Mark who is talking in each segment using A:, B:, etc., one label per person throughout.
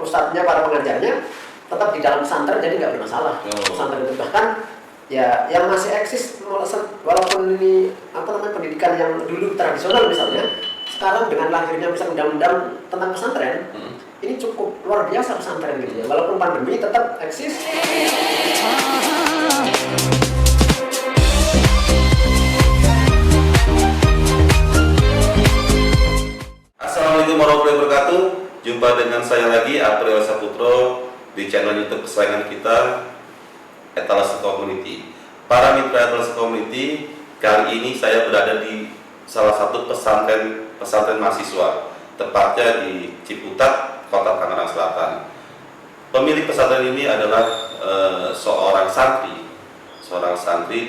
A: ustadznya, para pengajarnya tetap di dalam pesantren, jadi nggak bermasalah. Pesantren itu bahkan ya yang masih eksis walaupun ini pendidikan yang dulu tradisional misalnya, sekarang dengan lahirnya misalnya undang-undang tentang pesantren, ini cukup luar biasa pesantren gitu ya. Walaupun pandemi tetap eksis.
B: Assalamualaikum warahmatullahi wabarakatuh. Jumpa dengan saya lagi, April Saputro, di channel YouTube kesayangan kita, Etalase Community. Para mitra Etalase Community, kali ini saya berada di salah satu pesantren mahasiswa, tepatnya di Ciputat, Kota Tangerang Selatan. Pemilik pesantren ini adalah seorang santri,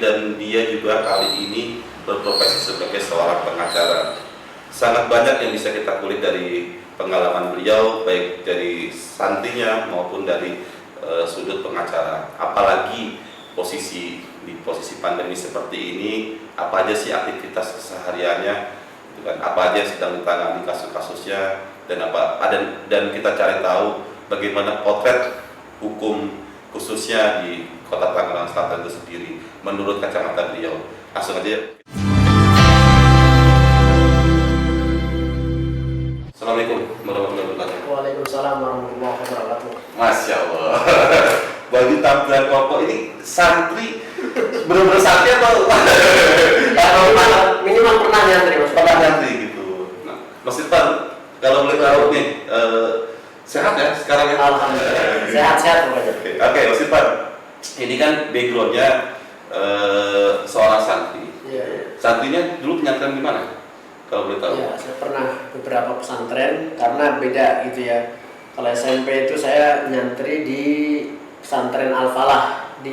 B: dan dia juga kali ini berprofesi sebagai seorang pengacara. Sangat banyak yang bisa kita kulik dari pengalaman beliau, baik dari santrinya maupun dari sudut pengacara. Apalagi di posisi pandemi seperti ini, apa aja sih aktivitas kesehariannya, apa aja yang sedang ditangani kasus-kasusnya, dan kita cari tahu bagaimana potret hukum khususnya di Kota Tangerang Selatan itu sendiri menurut kacamata beliau. Langsung aja. Assalamualaikum warahmatullahi wabarakatuh.
A: Waalaikumsalam warahmatullahi wabarakatuh.
B: Masya Allah. Bagi tampilan Koko ini santri, benar-benar santri atau
A: minimal pernah nyantri, Mas.
B: pernah nyantri gitu. Nah, Mas Irfan, kalau boleh tahu nih, sehat ya sekarang ya?
A: Alhamdulillah. Sehat-sehat pokoknya.
B: Oke, Mas Irfan, ini kan backgroundnya seorang santri.
A: Iya.
B: Santrinya dulu penyantren di mana? Kalau boleh tahu.
A: Ya, saya pernah beberapa pesantren karena beda gitu ya. Kalau SMP itu saya nyantri di pesantren Al-Falah di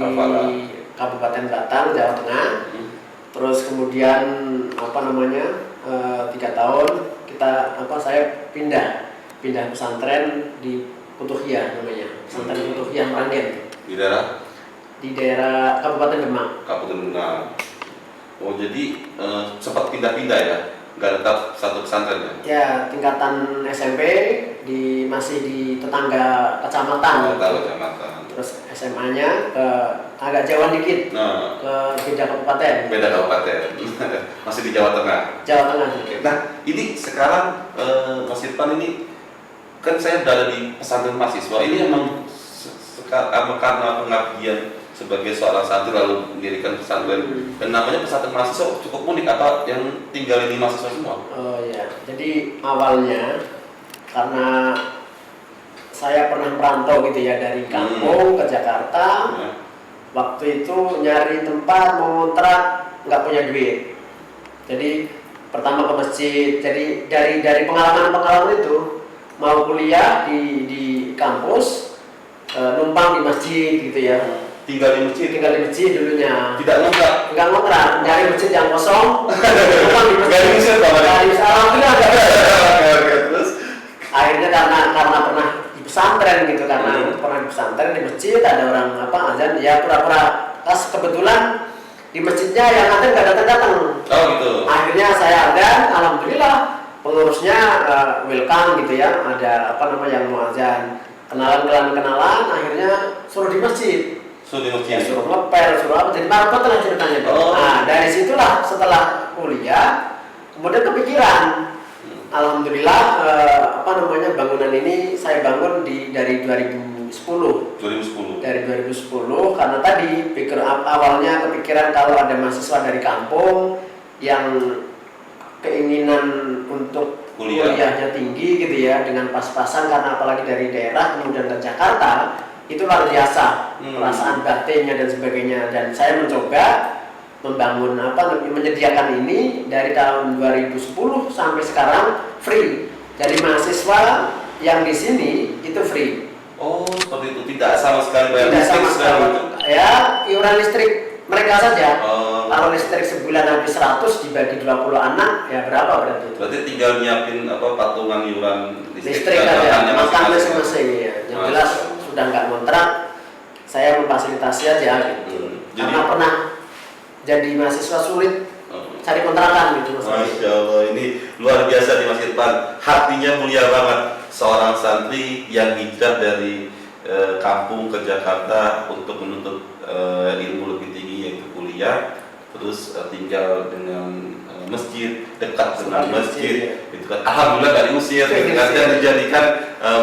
A: Kabupaten Batang, Jawa Tengah. Terus kemudian 3 tahun saya pindah pesantren di Putuhiyah namanya, pesantren Putuhiyah Meranggen. Di daerah Kabupaten Demak.
B: Oh, jadi sempat pindah-pindah ya? Nggak tetap satu pesantren ya?
A: Ya, tingkatan SMP masih di tetangga kecamatan. Terus SMA-nya ke agak jauh dikit, ke beda kabupaten.
B: Masih di Jawa Tengah. Nah, ini sekarang Mas Irfan ini kan saya berada di pesantren mahasiswa. Ini emang karena pengabdian sebagai seorang santri lalu mendirikan pesantren, dan namanya pesantren mahasiswa cukup unik, apa yang tinggal ini mahasiswa semua?
A: Oh iya, jadi awalnya karena saya pernah merantau gitu ya dari kampung ke Jakarta. Waktu itu nyari tempat mau ngontrak nggak punya duit, jadi pertama ke masjid. Jadi dari pengalaman itu mau kuliah di kampus, numpang di masjid gitu ya.
B: Tinggal di masjid
A: dulunya.
B: Tidak ngontrak?
A: Enggak ngontrak, nyari masjid yang kosong. Numpang di masjid. Alhamdulillah.
B: Terus?
A: Akhirnya karena pernah di pesantren gitu, karena pernah di pesantren di masjid ada orang azan, ya pura-pura pas kebetulan di masjidnya yang azan nggak datang.
B: Oh gitu.
A: Akhirnya saya azan, alhamdulillah pengurusnya welcome gitu ya, ada yang mau azan, kenalan, akhirnya suruh di masjid. Ya, suruh ngepel, suruh apa, jadi marbot lah ceritanya. Nah, dari situlah setelah kuliah kemudian kepikiran. Alhamdulillah bangunan ini saya bangun dari 2010. Dari 2010 karena tadi awalnya kepikiran kalau ada mahasiswa dari kampung yang keinginan untuk kuliahnya tinggi gitu ya, dengan pas-pasan karena apalagi dari daerah kemudian ke Jakarta, itu luar biasa perasaan batinnya dan sebagainya. Dan saya mencoba membangun menyediakan ini dari tahun 2010 sampai sekarang free. Jadi mahasiswa yang di sini itu free.
B: Oh, seperti itu, tidak sama sekali bayar
A: listrik. Ya, iuran listrik mereka saja. Kalau listrik sebulan habis 100 dibagi 20 anak, ya berapa berarti?
B: Berarti tinggal nyiapin patungan iuran
A: listrik aja, makan masing-masing ya. Yang jelas sudah nggak ngontrak, saya memfasilitasi aja gitu. Karena pernah jadi mahasiswa sulit cari kontrakan gitu.
B: Masya Allah, ini luar biasa nih Mas Irfan, hatinya mulia banget. seorang santri yang hijrah dari kampung ke Jakarta untuk menuntut ilmu lebih tinggi yaitu kuliah, terus tinggal dengan masjid, dekat dengan masjid, gitu kan. Alhamdulillah dari diusir, dan dijadikan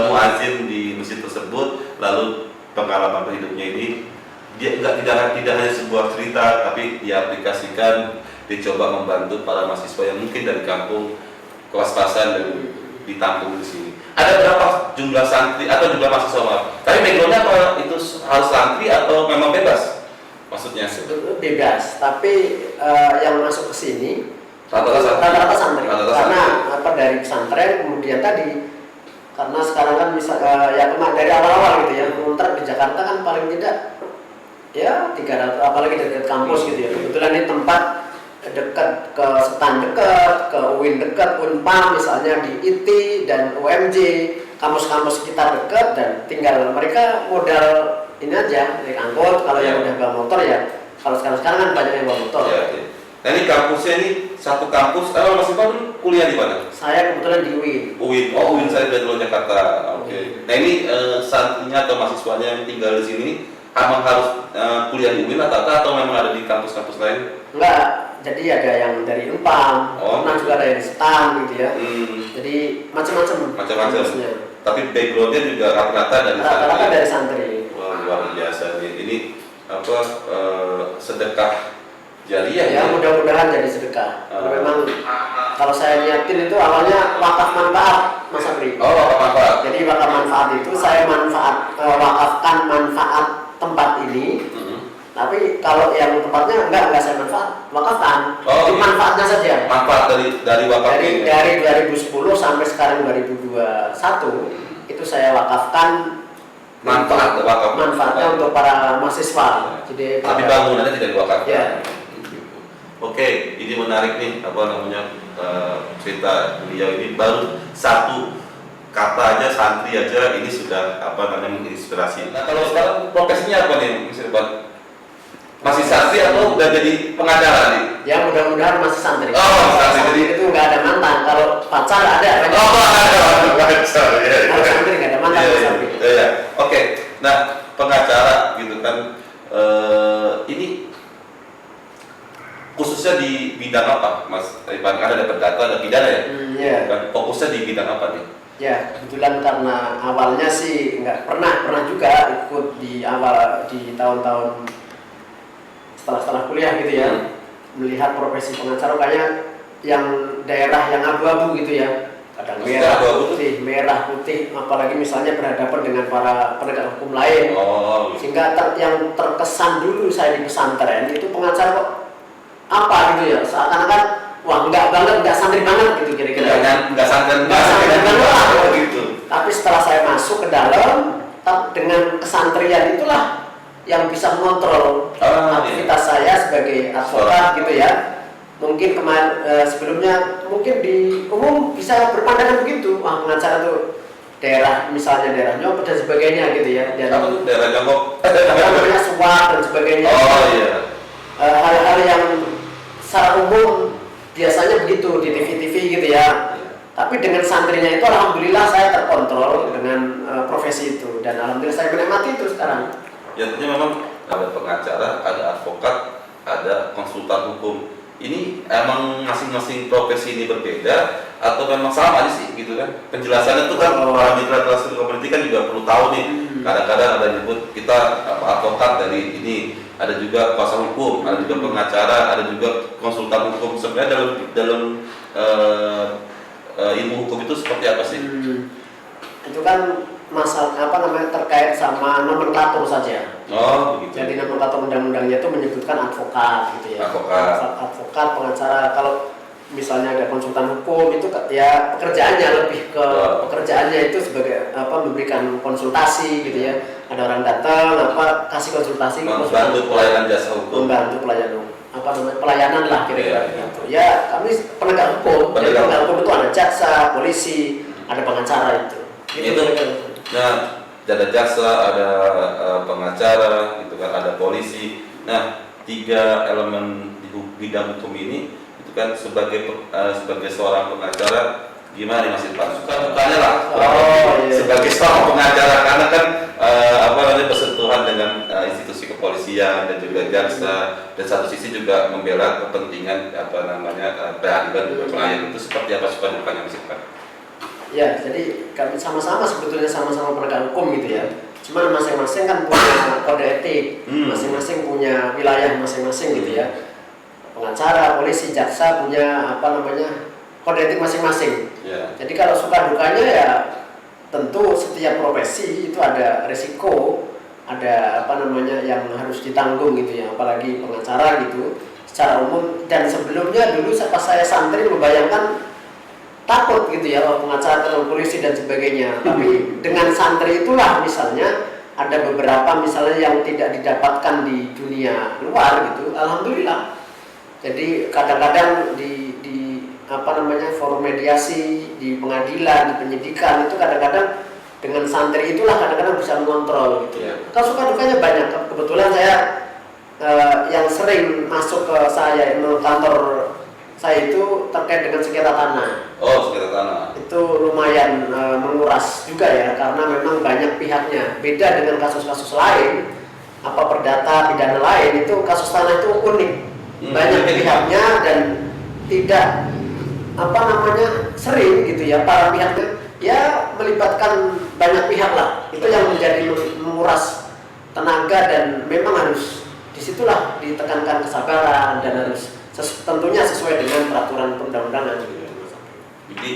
B: muazin di masjid tersebut. Lalu pengalaman hidupnya ini dia tidak hanya sebuah cerita, tapi diaplikasikan, dicoba membantu para mahasiswa yang mungkin dari kampung kelas-kelasan dan ditampung di sini. Ada berapa jumlah santri atau jumlah mahasiswa? Tapi backgroundnya apa, itu harus santri atau memang bebas? Maksudnya
A: bebas, tapi yang masuk ke sini
B: rata-rata
A: santri. Karena dari pesantren kemudian tadi, karena sekarang kan ya dari awal-awal gitu ya, kontrak di Jakarta kan paling tidak ya 300, apalagi dekat kampus gitu ya. Kebetulan ini tempat dekat ke STAN, dekat ke UIN, dekat Unpam misalnya, di IT dan UMJ, kampus-kampus sekitar dekat, dan tinggal mereka modal ini aja naik angkot. Kalau yang udah bawa motor ya, kalau sekarang kan banyak yang bawa motor.
B: Nah ini kampusnya ini satu kampus. Mas Ivan kuliah di mana?
A: Saya kebetulan di UIN.
B: UIN saya dari luar Jakarta. Oke. Nah ini santrinya atau mahasiswanya yang tinggal di sini emang harus kuliah di UIN atau memang ada di kampus-kampus lain?
A: Enggak, jadi ada yang dari Unpam, pernah juga ada yang di STAN gitu ya. Jadi macam-macam.
B: Tapi backgroundnya juga rata-rata
A: dari santri.
B: Wah, luar biasa nih. Ini sedekah jariah
A: ya? Mudah-mudahan jadi sedekah. Memang kalau saya niatin itu awalnya wakaf manfaat, Mas Abri.
B: Oh, wakaf manfaat.
A: Jadi wakaf manfaat itu saya wakafkan manfaat tempat ini. Tapi kalau yang tempatnya enggak saya wakafkan. Jadi manfaatnya saja.
B: Manfaat dari wakaf
A: dari 2010 sampai sekarang 2021 itu saya wakafkan. Manfaatnya untuk para mahasiswa. Jadi
B: tapi bangunannya tidak diwakafkan.
A: Ya.
B: Oke, ini menarik nih cerita beliau ini. Baru satu kata aja, santri aja, ini sudah menginspirasi. Nah kalau sekarang profesinya apa nih, Mas Irfan? Masih santri atau udah jadi pengacara nih?
A: Ya mudah-mudahan masih santri.
B: Santri.
A: Jadi itu nggak ada mantan. Kalau pacar ada.
B: Ada pacar.
A: Kalau santri nggak ada mantan.
B: Iya. Oke. Nah pengacara gitu kan, ini khususnya di bidang apa, Mas Irfan? Ada perdata, ada pidana ya?
A: Iya.
B: Fokusnya di bidang apa nih?
A: Ya, kebetulan karena awalnya sih nggak pernah juga ikut di tahun-tahun setelah kuliah gitu ya, melihat profesi pengacara kayaknya yang daerah yang abu-abu gitu ya, kadang merah putih, apalagi misalnya berhadapan dengan para penegak hukum lain. Sehingga yang terkesan dulu saya di pesantren itu pengacara kok apa gitu ya, seakan-akan wah nggak santri banget gitu kira-kira.
B: Nggak santri
A: banget lah
B: gitu.
A: Tapi setelah saya masuk ke dalam, dengan kesantrian itulah yang bisa mengontrol aktivitas saya sebagai advokat gitu ya. Mungkin sebelumnya mungkin di umum bisa berpandangan begitu, wah pengacara tuh misalnya daerah nyopet dan sebagainya gitu ya. Dan
B: apa tuh daerah nyopet?
A: namanya suap dan sebagainya. Hal-hal yang secara umum biasanya begitu di TV-TV gitu ya. Tapi dengan santrinya itu alhamdulillah saya terkontrol dengan profesi itu, dan alhamdulillah saya menikmati itu sekarang.
B: Ya tentunya memang ada pengacara, ada advokat, ada konsultan hukum. Ini emang masing-masing profesi ini berbeda atau memang sama aja sih gitu kan? Penjelasannya itu kan para mitra transaksi community kan juga perlu tahu nih. Kadang-kadang ada nyebut kita advokat dari ini, ada juga kuasa hukum, ada juga pengacara, ada juga konsultan hukum. Sebenarnya dalam ilmu hukum itu seperti apa sih?
A: Itu kan terkait sama nomenklatur saja.
B: Begitu.
A: Jadi nomenklatur undang-undangnya itu menyebutkan advokat gitu ya. Advokat, pengacara. Kalau misalnya ada konsultan hukum itu ya pekerjaannya lebih ke pekerjaannya itu sebagai memberikan konsultasi gitu ya. Ada orang datang kasih konsultasi,
B: membantu pelayanan jasa hukum.
A: Membantu pelayanan lah kira-kira gitu. Ya kami penegak hukum. Penegak hukum itu ada jaksa, polisi, ada pengacara itu.
B: Nah, ada jaksa, ada pengacara, gitu kan, ada polisi. Nah, 3 elemen di bidang hukum ini, itu kan sebagai seorang pengacara gimana nih Mas Irfan? Suka-dukanya lah.
A: Iya.
B: Sebagai seorang pengacara, karena kan bersentuhan dengan institusi kepolisian dan juga jaksa, dan satu sisi juga membela kepentingan keadilan juga klien. Itu seperti apa suka-dukanya Mas Irfan?
A: Ya, jadi kami sama-sama sebetulnya sama-sama penegak hukum gitu ya. Cuman masing-masing kan punya kode etik, masing-masing punya wilayah masing-masing gitu ya. Pengacara, polisi, jaksa punya kode etik masing-masing.
B: Yeah.
A: Jadi kalau suka dukanya ya tentu setiap profesi itu ada resiko, ada yang harus ditanggung gitu ya. Apalagi pengacara gitu secara umum, dan sebelumnya dulu pas saya santri membayangkan takut gitu ya pengacara terhadap polisi dan sebagainya. Tapi dengan santri itulah misalnya ada beberapa misalnya yang tidak didapatkan di dunia luar gitu. Alhamdulillah. Jadi kadang-kadang di forum mediasi, di pengadilan, di penyidikan itu kadang-kadang dengan santri itulah kadang-kadang bisa mengontrol gitu.
B: Yeah.
A: Kalau suka dukanya banyak. Kebetulan saya yang sering masuk ke saya kantor saya itu terkait dengan sengketa tanah.
B: Oh, sengketa tanah.
A: Itu lumayan menguras juga ya, karena memang banyak pihaknya. Beda dengan kasus-kasus lain, perdata pidana lain, itu kasus tanah itu unik. Banyak pihaknya dan tidak sering gitu ya, para pihaknya ya melibatkan banyak pihak lah. Itu yang menjadi menguras tenaga, dan memang harus disitulah ditekankan kesabaran dan harus tentunya sesuai dengan peraturan perundang-undangan gitu.
B: Jadi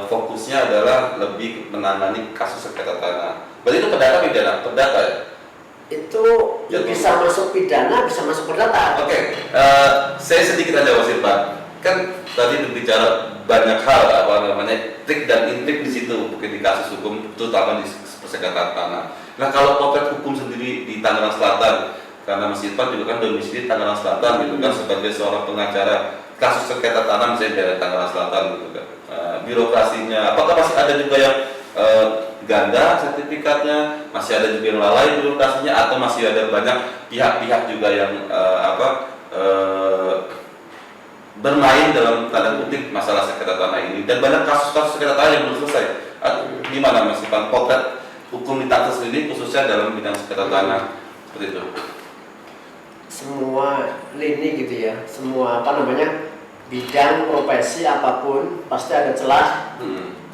B: fokusnya adalah lebih menangani kasus sengketa tanah. Berarti itu perdata ya?
A: Itu ya, bisa masuk pidana, bisa masuk perdata.
B: Oke. Saya sedikit aja Mas Irfan. Kan tadi berbicara banyak hal trik dan intrik di situ, mungkin di kasus hukum terutama di sengketa tanah. Nah, kalau potret hukum sendiri di Tangerang Selatan, karena Mas Irfan juga kan domisili Tangerang Selatan gitu kan, sebagai seorang pengacara kasus sengketa tanah misalnya dari Tangerang Selatan gitu kan. Birokrasinya, apakah masih ada juga yang ganda sertifikatnya, masih ada juga yang lalai birokrasinya, atau masih ada banyak pihak-pihak juga yang bermain dalam tanda kutip masalah sengketa tanah ini, dan banyak kasus-kasus sengketa tanah yang belum selesai. Gimana Mas Irfan potret hukum di Tangsel sendiri khususnya dalam bidang sengketa tanah seperti itu?
A: Semua lini gitu ya, semua bidang profesi apapun pasti ada celah,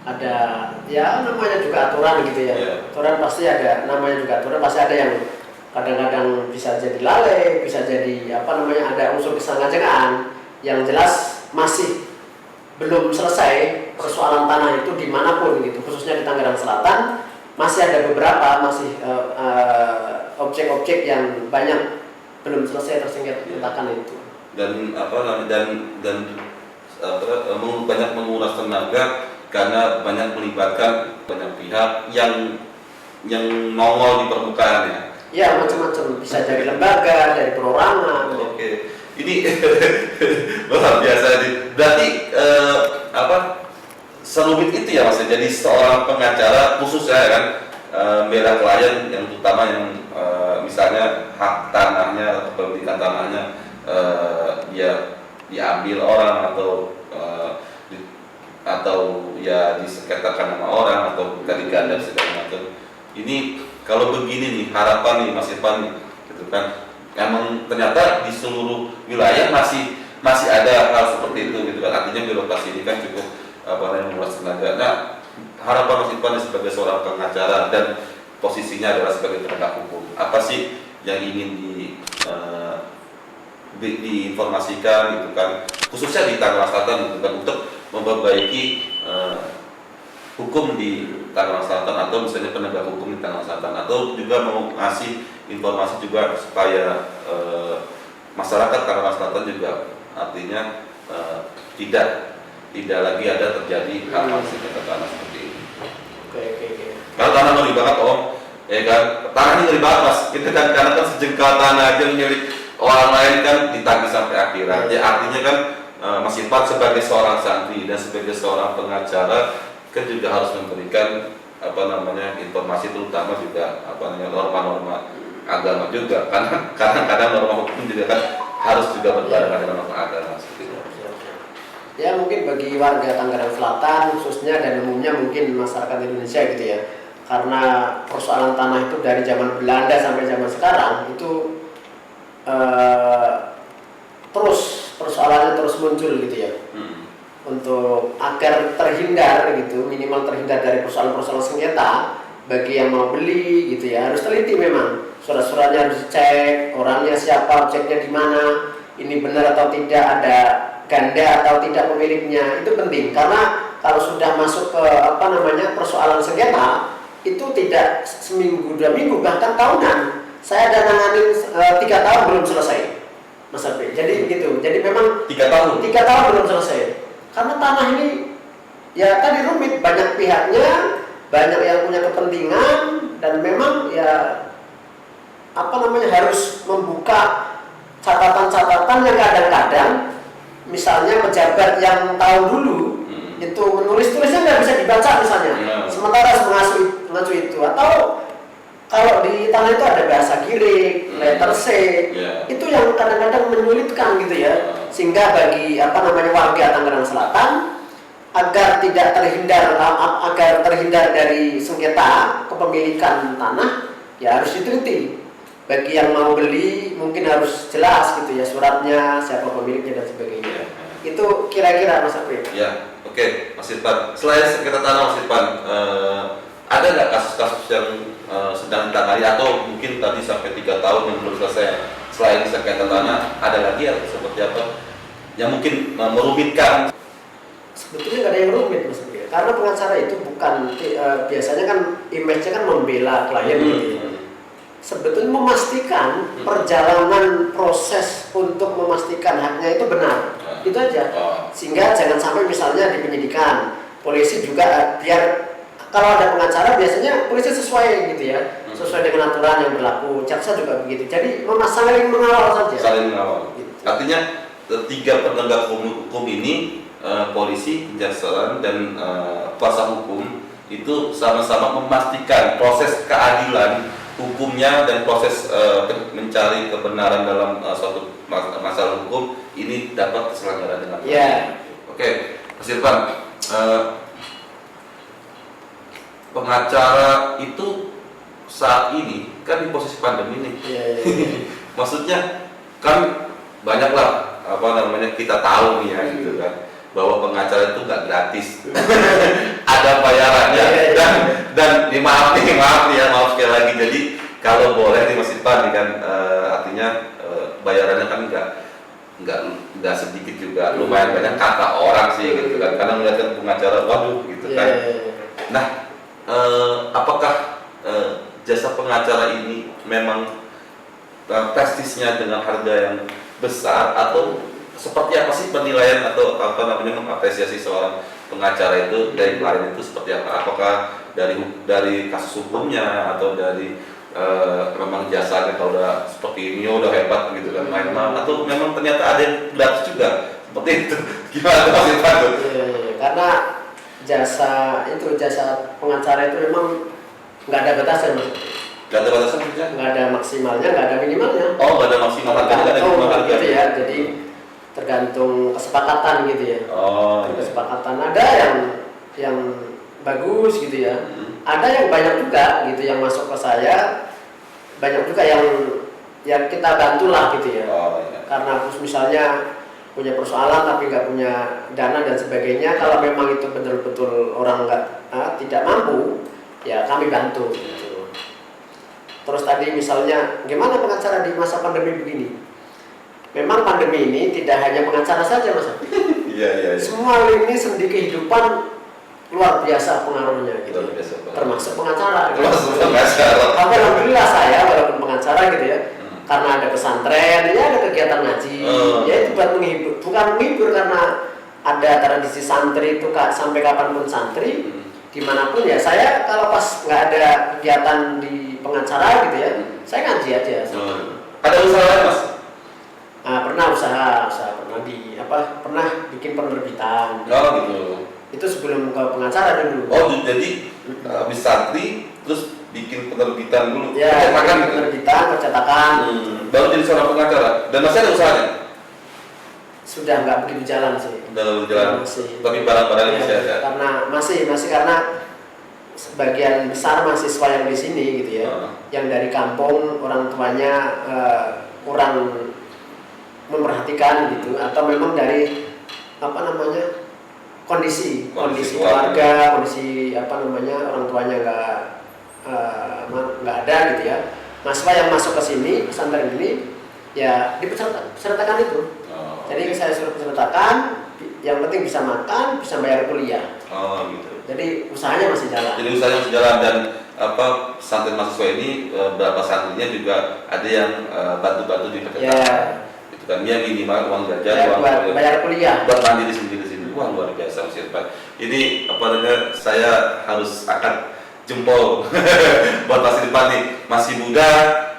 A: ada ya namanya juga aturan gitu ya.
B: Yeah.
A: Aturan pasti ada, namanya juga aturan pasti ada yang kadang-kadang bisa jadi lalai, bisa jadi ada unsur kesengajaan. Yang jelas masih belum selesai persoalan tanah itu dimanapun gitu, khususnya di Tangerang Selatan masih ada beberapa objek-objek yang banyak belum selesai tersengketakan itu.
B: Dan banyak menguras tenaga karena banyak melibatkan banyak pihak yang nongol di permukaannya.
A: Ya, macam-macam, bisa dari lembaga, dari perorangan.
B: Oke. Ini luar biasa nih. Berarti serumit itu ya Mas. Jadi seorang pengacara khususnya kan membela klien yang terutama yang misalnya hak tanahnya atau kepemilikan tanahnya dia diambil orang atau ya disengketakan sama orang atau diganda segala macam. Ini kalau begini nih harapan nih Mas Irfan nih, gitu kan? Emang ternyata di seluruh wilayah masih ada hal seperti itu gitu kan. Artinya birokrasi ini kan cukup menguras tenaga. Nah, harapan Mas Irfan sebagai seorang pengacara dan posisinya adalah sebagai penegak hukum, apa sih yang ingin diinformasikan gitu kan, khususnya di Tangerang Selatan gitu kan, untuk memperbaiki hukum di Tangerang Selatan, atau misalnya penegak hukum di Tangerang Selatan, atau juga mau ngasih informasi juga supaya masyarakat Tangerang Selatan juga artinya tidak lagi ada terjadi hal-hal sengketa tanah seperti ini.
A: Oke.
B: Kalau tanah ngeri banget Om, ya kan, tanah ini ngeri banget Mas, kita kan karena kan sejengkal tanah aja milik orang lain kan ditagih sampai akhirat. Ya artinya kan Mas Irfan sebagai seorang santri dan sebagai seorang pengacara kan juga harus memberikan informasi, terutama juga norma-norma agama juga, karena kadang-kadang norma hukum juga kan harus juga berbarengan dengan norma agama seperti itu.
A: ya mungkin bagi warga Tangerang Selatan khususnya dan umumnya mungkin masyarakat Indonesia gitu ya, karena persoalan tanah itu dari zaman Belanda sampai zaman sekarang itu terus persoalannya terus muncul gitu ya. Untuk agar terhindar gitu, minimal terhindar dari persoalan-persoalan sengketa, bagi yang mau beli gitu ya harus teliti memang, surat-suratnya harus dicek, orangnya siapa, objeknya di mana, ini benar atau tidak, ada ganda atau tidak pemiliknya, itu penting karena kalau sudah masuk ke persoalan sengketa itu tidak seminggu 2 minggu bahkan tahunan. Saya ada nanganin 3 tahun belum selesai, Mas Arfi. Jadi gitu, jadi memang
B: 3 tahun
A: belum selesai. Karena tanah ini ya tadi rumit, banyak pihaknya, banyak yang punya kepentingan, dan memang ya harus membuka catatan-catatan yang kadang-kadang misalnya pejabat yang tahu dulu itu menulis-tulisnya nggak bisa dibaca misalnya, sementara mengacu itu, atau kalau di tanah itu ada bahasa Girik, letter C, itu yang kadang-kadang menyulitkan gitu ya, sehingga bagi warga Tangerang Selatan agar terhindar dari sengketa kepemilikan tanah ya harus diteliti. Bagi yang mau beli mungkin harus jelas gitu ya, suratnya, siapa pemiliknya dan sebagainya. Itu kira-kira Mas Arfi.
B: Ya, oke, Mas Irfan. Selain sengketa tanah, Mas Irfan, ada nggak kasus-kasus yang sedang ditangani atau mungkin tadi sampai 3 tahun yang belum selesai? Selain sengketa tanah, ada lagi atau seperti apa yang mungkin merumitkan?
A: Sebetulnya nggak ada yang rumit Mas Arfi, karena pengacara itu bukan biasanya kan image-nya kan membela klien gitu ya. Sebetulnya memastikan perjalanan proses untuk memastikan haknya itu benar, itu aja. Sehingga jangan sampai misalnya di penyidikan, polisi juga biar kalau ada pengacara biasanya polisi sesuai gitu ya, sesuai dengan aturan yang berlaku, jaksa juga begitu. Jadi saling mengawal saja.
B: Saling mengawal. Gitu. Artinya 3 penegak hukum ini, polisi, kejaksaan dan kuasa hukum itu sama-sama memastikan proses keadilan hukumnya dan proses mencari kebenaran dalam suatu masalah hukum ini dapat terselenggara dengan baik.
A: Yeah.
B: Oke, Mas Irfan, pengacara itu saat ini kan di posisi pandemi nih. Maksudnya kan banyaklah kita tahu nih ya gitu kan, bahwa pengacara itu nggak gratis, ada bayarannya, dan maaf sekali lagi. Jadi kalau boleh nih Mas Irfan kan, artinya bayarannya kan nggak sedikit juga, lumayan banyak kata orang sih gitu kan, karena melihat pengacara waduh gitu kan. Nah, apakah jasa pengacara ini memang prestisnya dengan harga yang besar, atau seperti apa sih penilaian atau mengapresiasi seorang pengacara itu dari klien itu seperti apa? Apakah dari kasus hukumnya atau dari memang jasanya kalau udah seperti ini udah hebat gitu kan, main-main, atau memang ternyata ada yang gratis juga seperti itu? Gimana Mas Irfan tuh?
A: Karena jasa pengacara itu memang nggak ada batasan Mas.
B: Nggak ada batasan maksudnya?
A: Nggak ada maksimalnya, nggak ada minimalnya.
B: Oh, nggak ada maksimal, nggak ada minimal harga
A: gitu ya. Jadi tergantung kesepakatan gitu ya. Kesepakatan ada yang bagus gitu ya. Ada yang banyak juga gitu yang masuk ke saya, banyak juga yang kita bantulah gitu ya. Karena misalnya punya persoalan tapi nggak punya dana dan sebagainya, kalau memang itu betul-betul orang tidak mampu, ya kami bantu gitu. Terus tadi misalnya gimana pengacara di masa pandemi begini? Memang pandemi ini tidak hanya pengacara saja Mas.
B: Iya.
A: Semua lini sendi kehidupan luar biasa pengaruhnya gitu. Termasuk pengacara. Alhamdulillah saya walaupun pengacara gitu ya. Karena ada pesantren, ya ada kegiatan ngaji. Ya itu buat menghibur, bukan menghibur, karena ada tradisi santri itu sampai kapanpun santri dimanapun ya. Saya kalau pas nggak ada kegiatan di pengacara gitu ya, saya ngaji aja.
B: Ada usaha lain Mas?
A: Pernah usaha pernah bikin penerbitan.
B: Gitu.
A: Itu sebelum ke pengacara dulu.
B: Jadi habis santri terus bikin penerbitan dulu.
A: Ya, penerbitan, percetakan.
B: Baru jadi seorang pengacara. Dan masih ada usahanya?
A: sudah nggak begitu jalan sih.
B: Dalam jalan.
A: Masih.
B: Tapi barang-barang
A: Ya,
B: masih ada.
A: karena masih karena sebagian besar mahasiswa yang di sini gitu ya, yang dari kampung orang tuanya kurang memperhatikan gitu, atau memang dari kondisi keluarga, kondisi orang tuanya nggak ada gitu ya. Mahasiswa yang masuk ke sini pesantren ini ya dipesertakan itu. Jadi saya suruh pesertakan, yang penting bisa makan, bisa bayar kuliah.
B: Gitu.
A: Jadi usahanya masih jalan.
B: Jadi usahanya masih jalan, dan pesantren mahasiswa ini beberapa santrinya juga ada yang bantu-bantu di percetakan. Itu kan dia minimal uang jajan,
A: buat bayar kuliah,
B: buat mandiri sendiri di sini. Wah, luar biasa Mas Irfan. Ini saya harus angkat jempol buat Mas Irfan nih, masih muda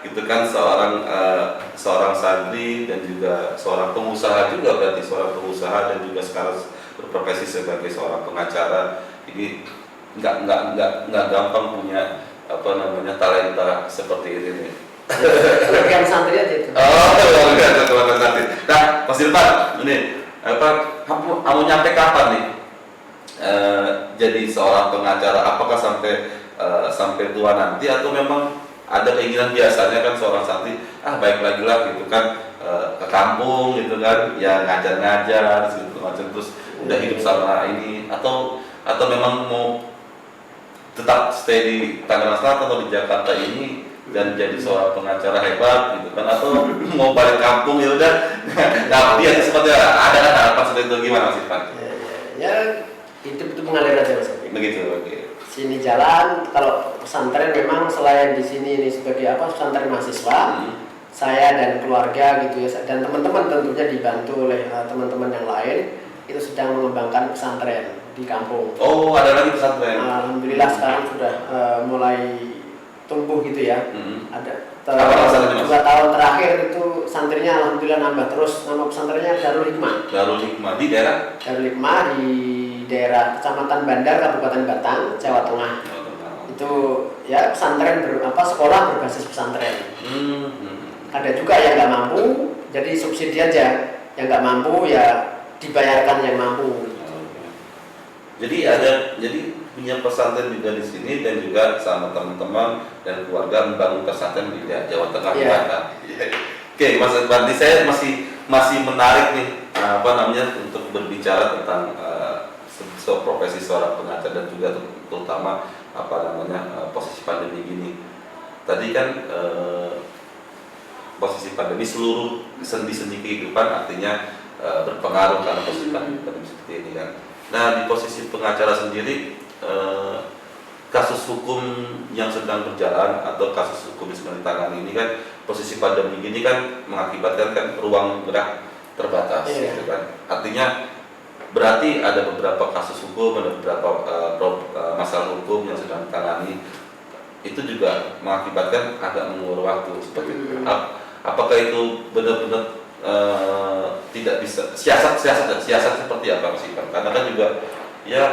B: gitu kan, seorang santri dan juga seorang pengusaha juga, berarti seorang pengusaha dan juga sekarang berprofesi sebagai seorang pengacara. Ini nggak gampang punya talenta seperti ini nih.
A: Kelebihan santri aja itu.
B: Luar biasa kelebihan santri. Nah, Mas Irfan, ini kamu nyampe kapan nih jadi seorang pengacara? Apakah sampai tua nanti, atau memang ada keinginan biasanya kan seorang santri baik lagi lah gitu kan, ke kampung gitu kan, ya ngajar gitu macam, terus udah hidup sama ini, atau memang mau tetap stay di Tangerang Selatan atau di Jakarta ini dan jadi seorang pengacara hebat gitu kan, atau mau balik kampung ya udah. Nah, dia seperti ada kan harapan seperti itu, gimana Mas Irfan?
A: Ya hidup itu mengalir aja Mas.
B: Begitu, oke.
A: Sini jalan, kalau pesantren memang selain di sini ini sebagai pesantren mahasiswa, saya dan keluarga gitu ya, dan teman-teman tentunya dibantu oleh teman-teman yang lain, itu sedang mengembangkan pesantren di kampung.
B: Ada lagi pesantren.
A: Alhamdulillah sekarang sudah mulai tumbuh gitu ya. Ada 2 tahun terakhir itu santrinya alhamdulillah nambah terus. Nama pesantrennya Darul Hikmah.
B: Darul Hikmah di daerah?
A: Darul Hikmah di daerah Kecamatan Bandar, Kabupaten Batang, Jawa Tengah. Itu ya pesantren sekolah berbasis pesantren. Ada juga yang nggak mampu, jadi subsidi aja. Yang nggak mampu ya dibayarkan yang mampu.
B: Jadi punya pesantren juga di sini, dan juga sama teman-teman dan keluarga membangun pesantren di Jawa Tengah. Oke, Mas Irfan, saya masih menarik nih untuk berbicara tentang profesi seorang pengacara, dan juga terutama posisi pandemi gini. Tadi kan posisi pandemi seluruh sendi-sendi kehidupan artinya berpengaruh karena posisi pandemi seperti ini kan. Nah, di posisi pengacara sendiri, kasus hukum yang sedang berjalan atau kasus hukum yang sedang ditangani ini kan, posisi pandemi ini kan mengakibatkan kan ruang gerak terbatas, gitu kan. Artinya berarti ada beberapa kasus hukum, ada beberapa masalah hukum yang sedang ditangani, itu juga mengakibatkan agak mengulur waktu seperti itu. Apakah itu benar-benar tidak bisa siasat seperti apa Mas Irfan? Karena kan juga ya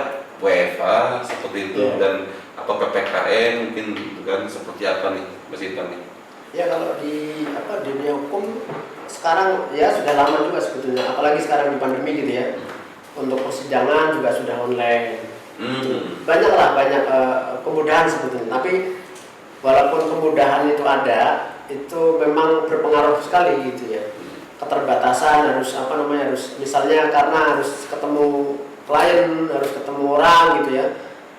B: WFA seperti itu, dan PPKN mungkin kan seperti apa nih Mas Irfan nih?
A: Ya kalau di dunia hukum sekarang ya sudah lama juga sebetulnya, apalagi sekarang di pandemi gitu ya. Untuk persidangan juga sudah online. Banyak kemudahan sebetulnya, tapi walaupun kemudahan itu ada, itu memang berpengaruh sekali gitu ya. Keterbatasan harus misalnya karena harus ketemu klien, harus ketemu orang gitu ya,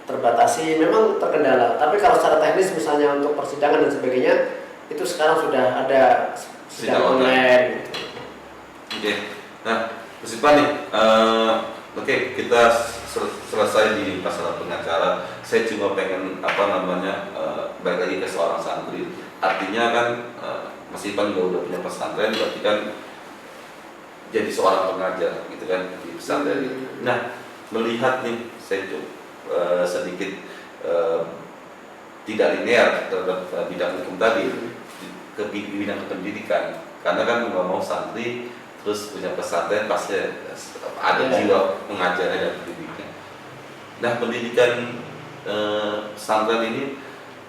A: terbatasi, memang terkendala. Tapi kalau secara teknis misalnya untuk persidangan dan sebagainya, itu sekarang sudah ada sidang online gitu.
B: Oke. Nah, Mas Irfan nih, oke, kita selesai di masalah pengacara. Saya cuma pengen balik lagi ke seorang santri. Artinya kan Mas Irfan juga udah punya pesantren, berarti kan jadi seorang pengajar gitu kan di pesantren ini. Nah, melihat nih, saya sedikit tidak linear terhadap bidang hukum tadi, ke bidang kependidikan, karena kan nggak mau santri terus punya pesantren pasti ada jiwa mengajarnya dan pendidiknya. Nah, pendidikan pesantren ini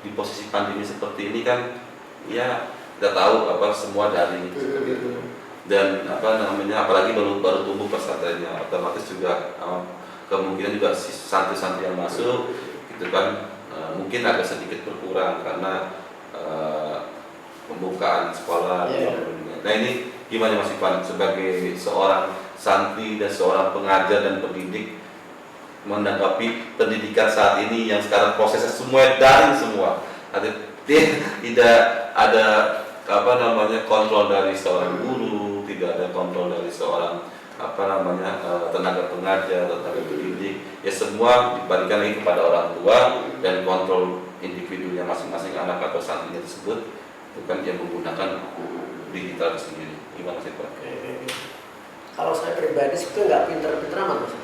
B: di posisi pandemi seperti ini kan, ya kita tahu semua daring seperti itu. dan apa namanya, apalagi baru tumbuh pesantrennya, otomatis juga kemungkinan juga santri-santri yang masuk gitu kan mungkin agak sedikit berkurang karena pembukaan sekolah. Nah ini gimana Mas Ivan sebagai seorang santri dan seorang pengajar dan pendidik menanggapi pendidikan saat ini yang sekarang prosesnya semua daring semua, tidak ada apa namanya kontrol dari seorang guru, tidak ada kontrol dari seorang apa namanya tenaga pengajar atau tenaga pendidik, ya semua diberikan lagi kepada orang tua dan kontrol individunya masing-masing anak atau santrinya tersebut bukan yang menggunakan digital sendiri. Gimana sih Pak?
A: Kalau saya pribadi sebetulnya nggak pinter-pinter amat
B: maksudnya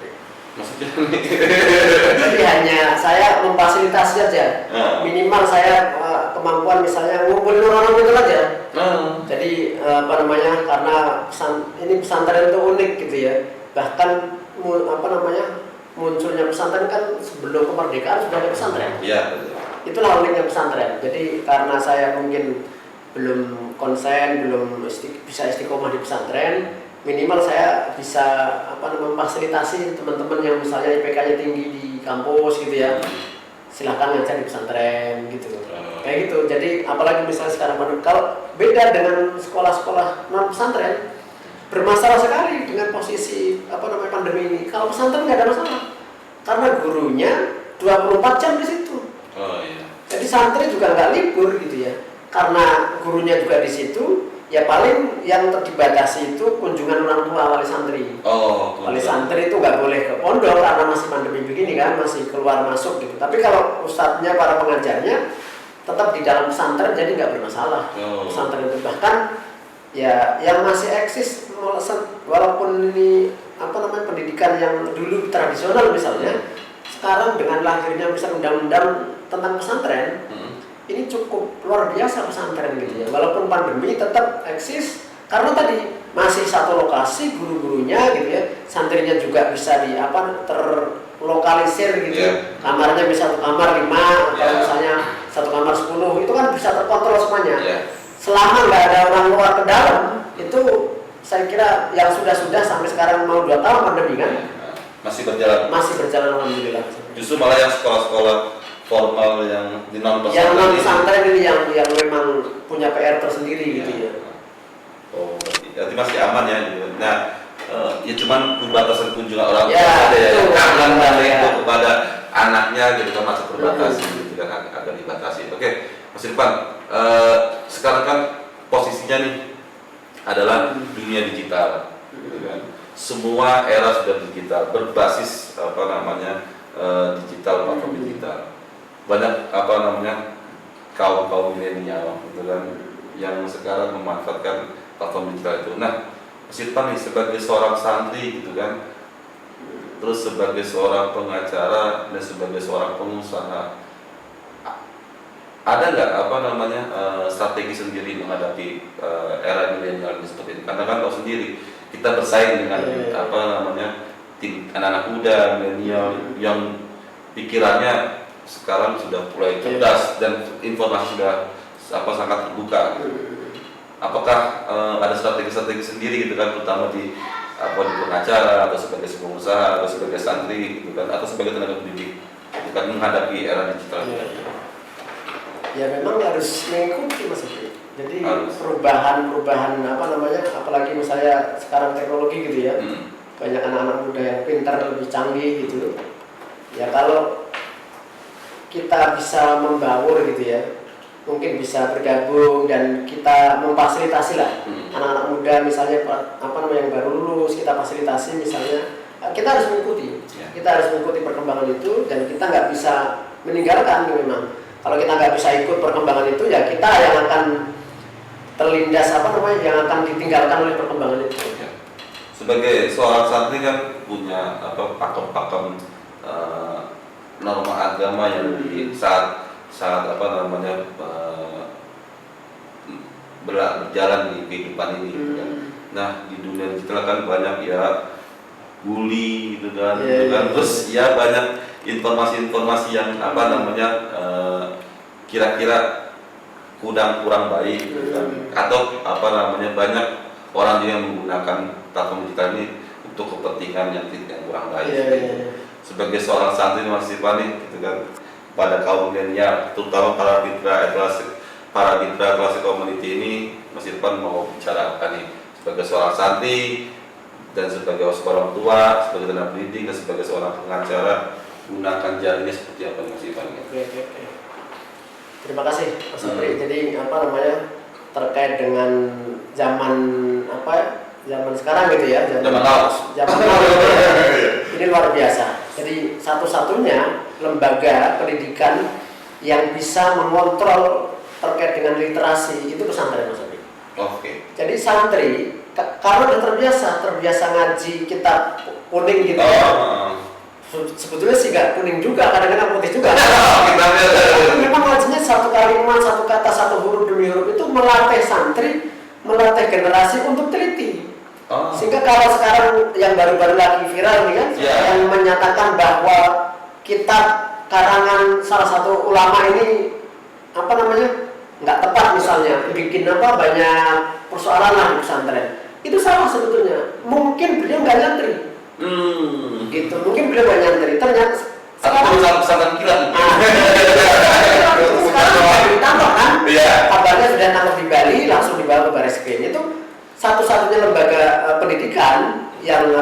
A: jadi hanya saya memfasilitasi aja. Minimal saya kemampuan misalnya ngumpulin orang-orang itu aja. Jadi apa namanya, karena ini pesantren itu unik gitu ya. Bahkan apa namanya, munculnya pesantren kan sebelum kemerdekaan sudah ada pesantren. Itulah uniknya pesantren. Jadi karena saya mungkin belum konsen, belum bisa istiqomah di pesantren, minimal saya bisa apa namanya, memfasilitasi teman-teman yang misalnya IPK-nya tinggi di kampus gitu ya, silahkan ngajar di pesantren gitu, kayak gitu. Jadi apalagi misalnya sekarang kalau beda dengan sekolah-sekolah non pesantren, bermasalah sekali dengan posisi apa namanya pandemi ini. Kalau pesantren nggak ada masalah karena gurunya 24 jam di situ. Jadi santri juga nggak libur gitu ya, karena gurunya juga di situ. Ya paling yang dibatasi itu kunjungan orang tua wali santri. Wali santri itu nggak boleh ke pondok karena masih pandemi begini kan, masih keluar masuk gitu. Tapi kalau ustadznya, para pengajarnya tetap di dalam pesantren, jadi nggak bermasalah. Pesantren itu bahkan ya yang masih eksis walaupun ini apa namanya pendidikan yang dulu tradisional misalnya, sekarang dengan lahirnya misalnya undang-undang tentang pesantren. Ini cukup luar biasa pesantren gitu ya. Walaupun pandemi tetap eksis karena tadi masih satu lokasi, guru-gurunya gitu ya, santrinya juga bisa di apa terlokalisir gitu. Kamarnya bisa satu kamar 5 atau misalnya satu kamar 10, itu kan bisa terkontrol semuanya. Selama nggak ada orang luar ke dalam, itu saya kira yang sudah sampai sekarang mau 2 tahun pandemi kan
B: masih berjalan
A: alhamdulillah.
B: Justru malah yang sekolah-sekolah formal yang di non
A: pesantren ini yang memang punya PR tersendiri gitu ya.
B: Berarti masih aman ya gitu. Nah, ya cuman pembatasan kunjungan orang tua
A: ada
B: ya. Karena itu kepada anaknya gitu kan masih terbatasi gitu kan, agak dibatasi. Oke, Mas Irfan, sekarang kan posisinya nih adalah dunia digital gitu kan. Semua era sudah digital, berbasis apa namanya digital, platform digital. Banyak apa namanya kaum milenial gitu kan yang sekarang memanfaatkan platform digital itu. Nah, Mas Irfan nih sebagai seorang santri gitu kan, terus sebagai seorang pengacara dan sebagai seorang pengusaha, ada nggak apa namanya strategi sendiri menghadapi era milenial ini seperti ini? Karena kan tahu sendiri kita bersaing dengan apa namanya tim anak-anak muda milenial yang pikirannya sekarang sudah mulai cerdas dan informasi sudah sangat terbuka gitu. Apakah ada strategi sendiri gitu kan, terutama di pengacara atau sebagai pengusaha atau sebagai santri gitu kan, atau sebagai tenaga pendidik bukan menghadapi era digital?
A: Ya memang harus mengikuti Mas. Jadi perubahan apa namanya, apalagi misalnya sekarang teknologi gitu ya, banyak anak-anak muda yang pintar, lebih canggih gitu. Ya kalau kita bisa membaur gitu ya, mungkin bisa bergabung dan kita memfasilitasi lah anak-anak muda misalnya apa namanya yang baru lulus, kita fasilitasi misalnya, kita harus mengikuti. Kita harus mengikuti perkembangan itu dan kita nggak bisa meninggalkan memang. Kalau kita nggak bisa ikut perkembangan itu, ya kita yang akan terlindas apa namanya, yang akan ditinggalkan oleh perkembangan itu.
B: Sebagai seorang santri kan punya apa pakem-pakem norma agama yang di saat apa namanya berjalan di kehidupan ini. Nah di dunia digital kan banyak ya bully gitu kan, terus ya banyak informasi-informasi yang apa namanya kira-kira kurang baik gitu kan, atau apa namanya banyak orang yang menggunakan platform digital ini untuk kepentingan yang kurang baik. Sebagai seorang santri Mas Irfan gitu kan, pada kaum milenial, terutama para mitra kelas community ini, Mas Irfan mau bicara apa nih? Sebagai seorang santri dan sebagai seorang tua, sebagai tenaga pendidik dan sebagai seorang pengacara, gunakan jarinya seperti apa Mas Irfan?
A: Oke. Terima kasih Mas Apri. Jadi terkait dengan zaman sekarang gitu ya, zaman ini luar biasa. Jadi satu-satunya lembaga pendidikan yang bisa mengontrol terkait dengan literasi itu pesantren Mas Apri.
B: Oke.
A: Jadi santri karena udah terbiasa ngaji kitab kuning gitu. Sebetulnya sih nggak kuning juga, kadang-kadang putih juga. Tapi memang ngajinya satu kalimat, satu kata, satu huruf demi huruf itu melatih santri, melatih generasi untuk teliti. Sehingga kalau sekarang yang baru-baru lagi viral nih kan, yang menyatakan bahwa kitab karangan salah satu ulama ini nggak tepat misalnya, bikin banyak persoalan lah di pesantren. Itu salah sebetulnya. Mungkin beliau nggak nyantri. Gitu, mungkin beliau nggak nyantri. Ternyata sekarang
B: pesantren kilat.
A: Sekarang ditambah kan? Kabarnya sudah tangkap di Bali, langsung dibawa ke Barreskrim. Itu satu-satunya lembaga pendidikan yang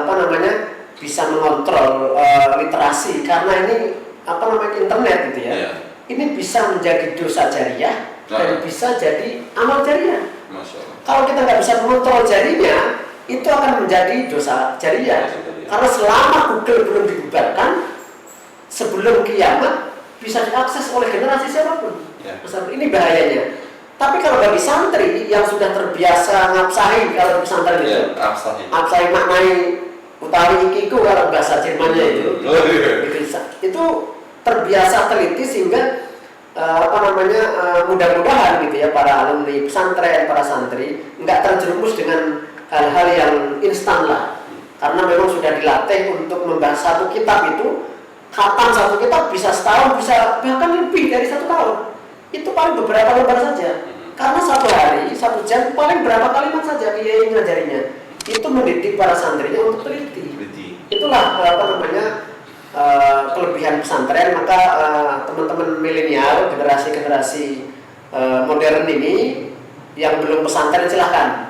A: bisa mengontrol literasi, karena ini internet gitu ya. Ini bisa menjadi dosa jariah dan bisa jadi amal jariah. Kalau kita nggak bisa mengontrol jarinya, itu akan menjadi dosa jariah. Karena selama Google belum dibubarkan, sebelum kiamat bisa diakses oleh generasi siapapun. Ini bahayanya. Tapi kalau bagi santri yang sudah terbiasa ngapsahi, kalau di pesantren itu, ngapsahi maknai utawi ikiku kalau bahasa Jermannya itu terbiasa teliti sehingga mudah-mudahan gitu ya para alumni pesantren, para santri nggak terjerumus dengan hal-hal yang instan lah, karena memang sudah dilatih untuk membahas satu kitab itu. Kapan satu kitab bisa setahun, bisa bahkan lebih dari 1 tahun. Itu paling beberapa lembar saja. Karena 1 hari, 1 jam paling berapa kalimat saja kiai ngajarinya. Itu mendidik para santrinya untuk teliti. Itulah kelebihan pesantren. Maka teman-teman milenial, generasi modern ini yang belum pesantren silahkan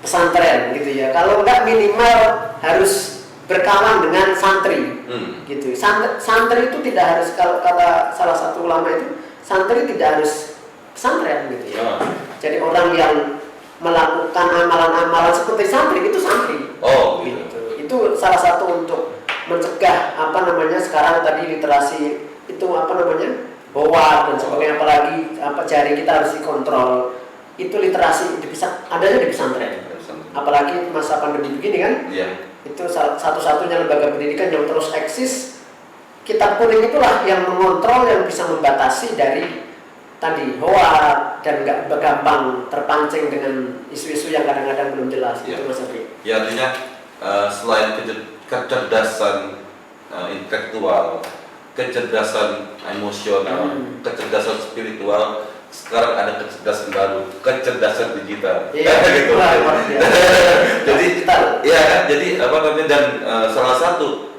A: pesantren gitu ya. Kalau enggak minimal harus berkawan dengan santri, gitu. Santri itu tidak harus, kalau kata salah satu ulama itu, santri tidak harus pesantren gitu ya. Jadi orang yang melakukan amalan-amalan seperti santri itu santri. Gitu. Itu salah satu untuk mencegah sekarang tadi literasi itu hoak dan sebagainya, apalagi jari kita harus dikontrol. Itu literasi bisa adanya di pesantren. Apalagi masa pandemi begini kan? Itu satu-satunya lembaga pendidikan yang terus eksis. Kitab kuning itulah yang mengontrol, yang bisa membatasi dari tadi hoak dan nggak gampang terpancing dengan isu-isu yang kadang-kadang belum jelas. Itu Mas Apri.
B: Artinya selain kecerdasan intelektual, kecerdasan emosional, kecerdasan spiritual, sekarang ada kecerdasan baru, kecerdasan digital. Gitu. Jadi dan salah satu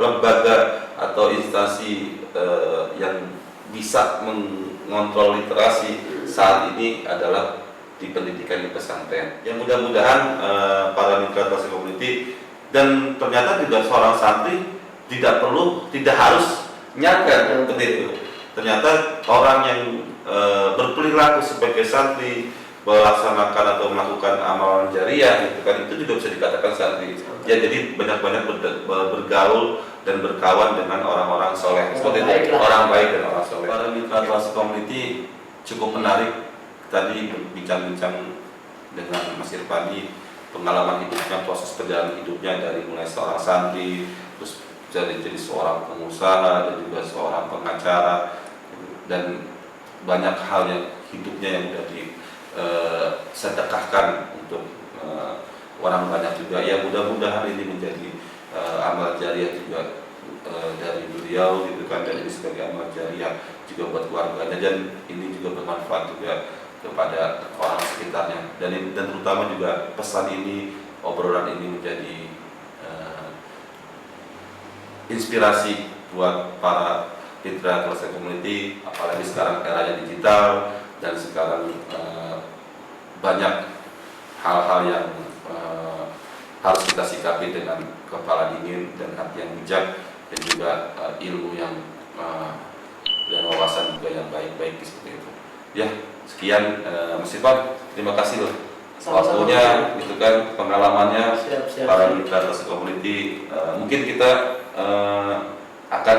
B: lembaga atau instansi yang bisa mengontrol literasi saat ini adalah di pendidikan di pesantren. Yang mudah-mudahan para mitra kelas community dan ternyata juga seorang santri tidak harus nyangka seperti itu. Ternyata orang yang berperilaku sebagai santri, melaksanakan atau melakukan amalan jariah itu juga bisa dikatakan santri. Jadi banyak-banyak bergaul dan berkawan dengan orang-orang soleh, seperti itu, orang baik dan orang soleh. Para mitra kelas community cukup menarik tadi berbincang-bincang dengan Mas Irfani, pengalaman hidupnya, proses perjalanan hidupnya dari mulai seorang santri, terus jadi seorang pengusaha dan juga seorang pengacara, dan banyak hal yang hidupnya yang sudah disedekahkan untuk orang banyak juga. Ya mudah-mudahan ini menjadi amal jariah juga dari beliau gitu kan, dan ini sebagai amal jariah juga buat keluarganya, dan ini juga bermanfaat juga kepada orang sekitarnya, dan terutama juga pesan ini, obrolan ini menjadi inspirasi buat para mitra Kelas Community, apalagi sekarang eranya digital dan sekarang banyak hal-hal yang harus kita sikapi dengan kepala dingin dan hati yang bijak, dan juga ilmu yang dan wawasan juga yang baik-baik seperti itu. Ya, sekian Mas Irfan, terima kasih loh waktunya, gitu kan, pengalamannya.
A: Siap.
B: Para mitra Kelas Community. Mungkin kita akan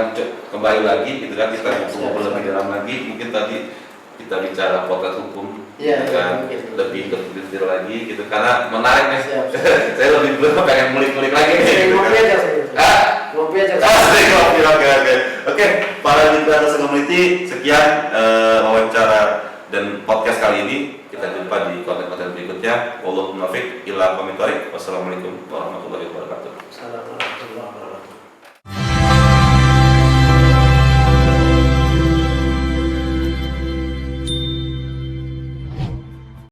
B: kembali lagi, gitu kan, kita ngobrol lebih dalam lagi. Mungkin tadi kita bicara potret hukum, gitu kan, lebih detail lagi, gitu, karena menarik nih. Saya lebih pengen ngulik-ngulik lagi.
A: Ngopi aja saya.
B: Oke, para mitra Kelas Community, sekian wawancara dan podcast kali ini. Kita jumpa di konten-konten berikutnya. Wallahul muwaffiq ila aqwamit thoriq. Wassalamualaikum warahmatullahi wabarakatuh.
A: Assalamualaikum warahmatullahi wabarakatuh.